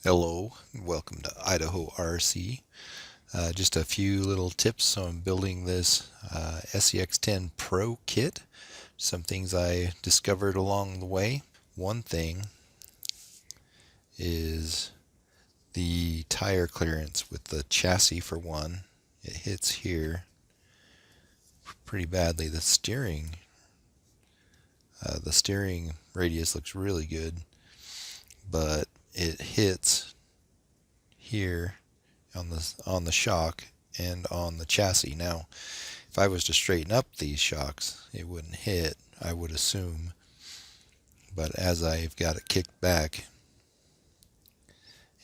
Hello, and welcome to Idaho RC. Just a few little tips on building this SCX10 Pro kit. Some things I discovered along the way. One thing is the tire clearance with the chassis for one. It hits here pretty badly. The steering radius looks really good, but it hits here on the shock and on the chassis. Now, if I was to straighten up these shocks, it wouldn't hit, I would assume. But as I've got it kicked back,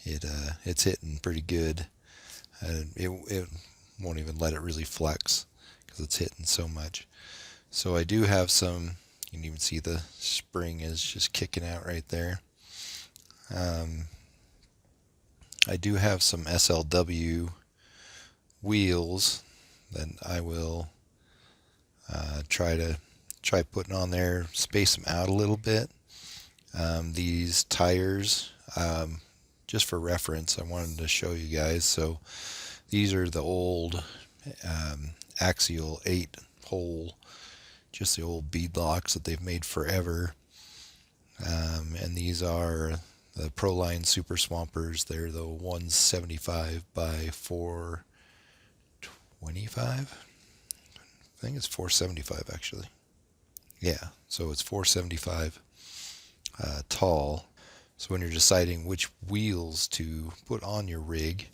it's hitting pretty good. It won't even let it really flex because it's hitting so much. So I do have some. You can even see the spring is just kicking out right there. I do have some SLW wheels that I will try putting on there, space them out a little bit. These tires, just for reference, I wanted to show you guys. So these are the old Axial 8-hole, just the old bead locks that they've made forever. And these are the Proline Super Swampers. They're the 175 by 425. I think it's 475 actually. Yeah, so it's 475 tall. So when you're deciding which wheels to put on your rig,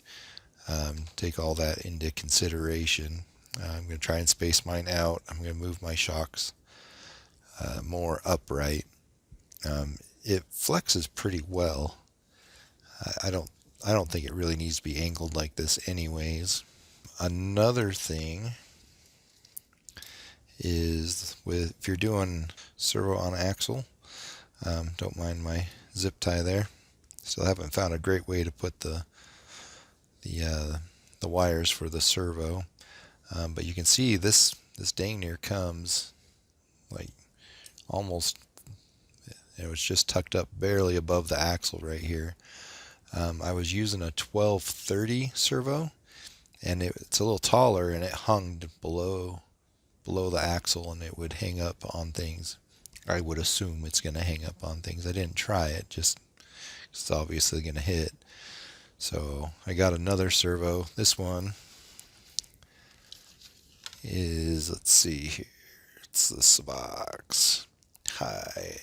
take all that into consideration. I'm going to try and space mine out. I'm going to move my shocks more upright. It flexes pretty well. I don't think it really needs to be angled like this anyways. Another thing is if you're doing servo on axle, don't mind my zip tie there. Still haven't found a great way to put the wires for the servo, but you can see this dang near comes like almost. It was just tucked up barely above the axle right here. I was using a 1230 servo, and it's a little taller, and it hung below the axle, and it would hang up on things. I would assume it's going to hang up on things. I didn't try it, just it's obviously going to hit. So I got another servo. This one is, let's see here, it's the SCX high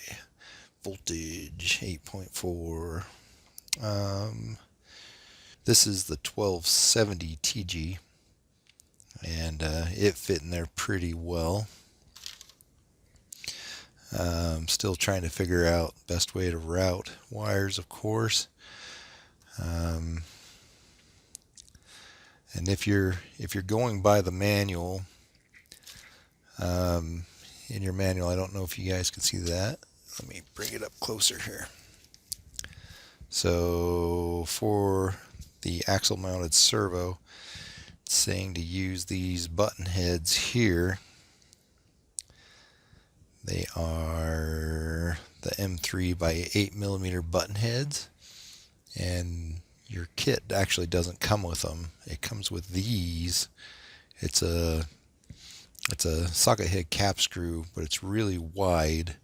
voltage 8.4. This is the 1270 TG, and it fit in there pretty well. Still trying to figure out best way to route wires, of course. And if you're going by the manual, in your manual, I don't know if you guys can see that. Let me bring it up closer here. So for the axle mounted servo, it's saying to use these button heads here. They are the M3 by 8mm button heads, and your kit actually doesn't come with them. It comes with these. It's a socket head cap screw, but it's really wide,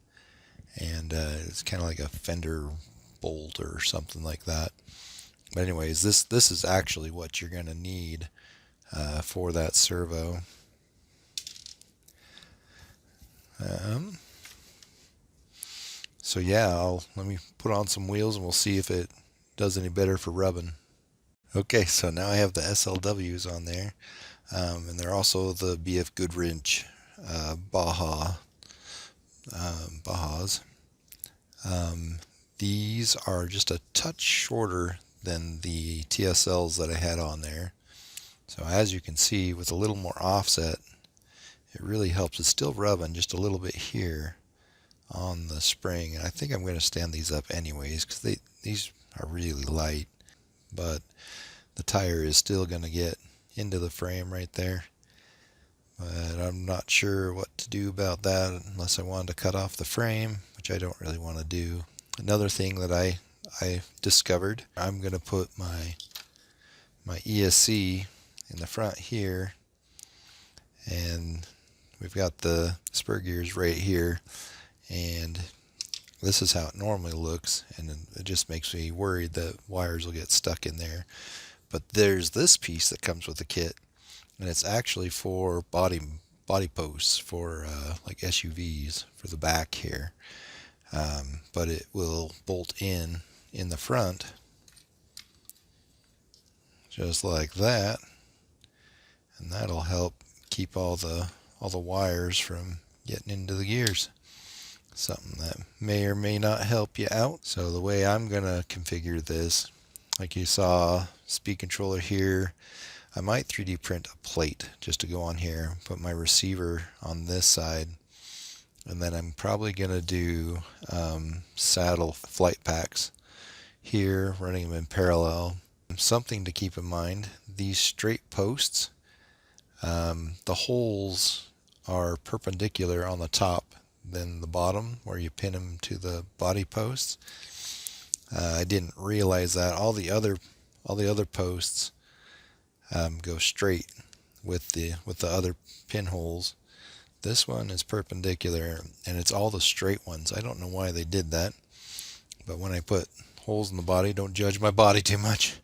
and it's kind of like a fender bolt or something like that. But anyways, this is actually what you're going to need for that servo. So yeah, let me put on some wheels and we'll see if it does any better for rubbing. Okay, so now I have the SLWs on there, and they're also the BF Goodwrench Bahas. These are just a touch shorter than the TSLs that I had on there. So as you can see, with a little more offset, it really helps. It's still rubbing just a little bit here on the spring, and I think I'm going to stand these up anyways because these are really light, but the tire is still going to get into the frame right there. But I'm not sure what to do about that unless I wanted to cut off the frame, which I don't really want to do. Another thing that I I discovered. I'm going to put my ESC in the front here, and we've got the spur gears right here, and this is how it normally looks, and it just makes me worried that wires will get stuck in there. But there's this piece that comes with the kit, and it's actually for body posts for like SUVs for the back here. But it will bolt in the front just like that, and that'll help keep all the wires from getting into the gears. Something that may or may not help you out. So the way I'm gonna configure this, like you saw, speed controller here, I might 3D print a plate just to go on here, put my receiver on this side, and then I'm probably gonna do saddle flight packs here, running them in parallel. Something to keep in mind, these straight posts, the holes are perpendicular on the top than the bottom where you pin them to the body posts. I didn't realize that all the other posts go straight with the other pinholes. This one is perpendicular, and it's all the straight ones. I don't know why they did that, but when I put holes in the body, don't judge my body too much.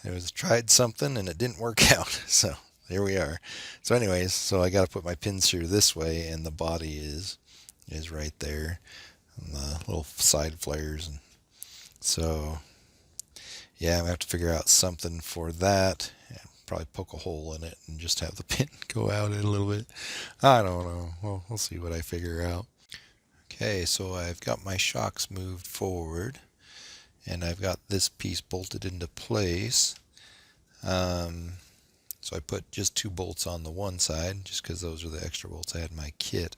I tried something and it didn't work out, so here we are. So anyways, so I got to put my pins through this way, and the body is right there, and the little side flares. And so yeah, I'm gonna have to figure out something for that. Probably poke a hole in it and just have the pin go out a little bit. I don't know. Well, we'll see what I figure out. Okay, so I've got my shocks moved forward, and I've got this piece bolted into place. So I put just 2 bolts on the one side, just because those are the extra bolts I had in my kit.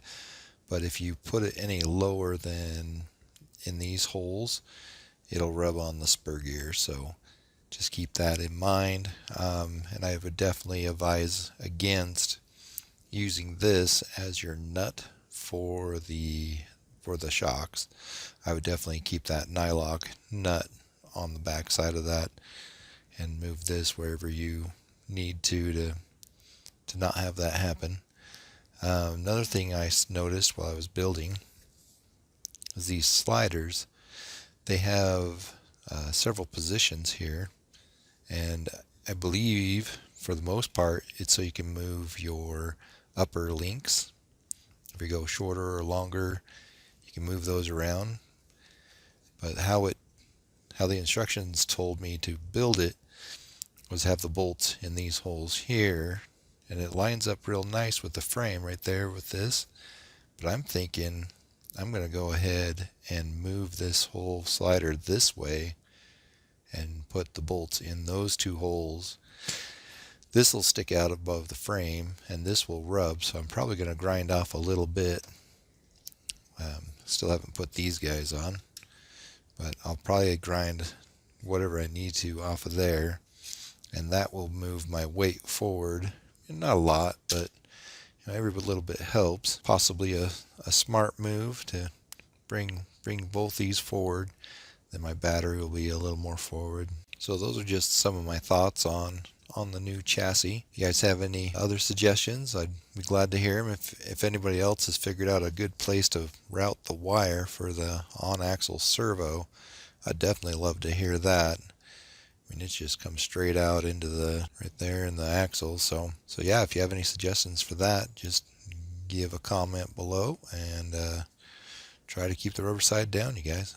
But if you put it any lower than in these holes, it'll rub on the spur gear. So just keep that in mind. And I would definitely advise against using this as your nut for the shocks. I would definitely keep that nylock nut on the back side of that, and move this wherever you need to not have that happen. Another thing I noticed while I was building is these sliders. They have several positions here, and I believe for the most part it's so you can move your upper links. If you go shorter or longer, you can move those around. But how the instructions told me to build it was have the bolts in these holes here, and it lines up real nice with the frame right there with this. But I'm thinking I'm going to go ahead and move this whole slider this way and put the bolts in those 2 holes. This will stick out above the frame, and this will rub, so I'm probably going to grind off a little bit. Still haven't put these guys on, but I'll probably grind whatever I need to off of there, and that will move my weight forward. Not a lot, but every little bit helps. Possibly a smart move to bring both these forward. Then my battery will be a little more forward. So those are just some of my thoughts on the new chassis. If you guys have any other suggestions, I'd be glad to hear them. If anybody else has figured out a good place to route the wire for the on-axle servo, I'd definitely love to hear that. I mean, it just comes straight out into right there in the axle. So yeah, if you have any suggestions for that, just give a comment below, and try to keep the rubber side down, you guys.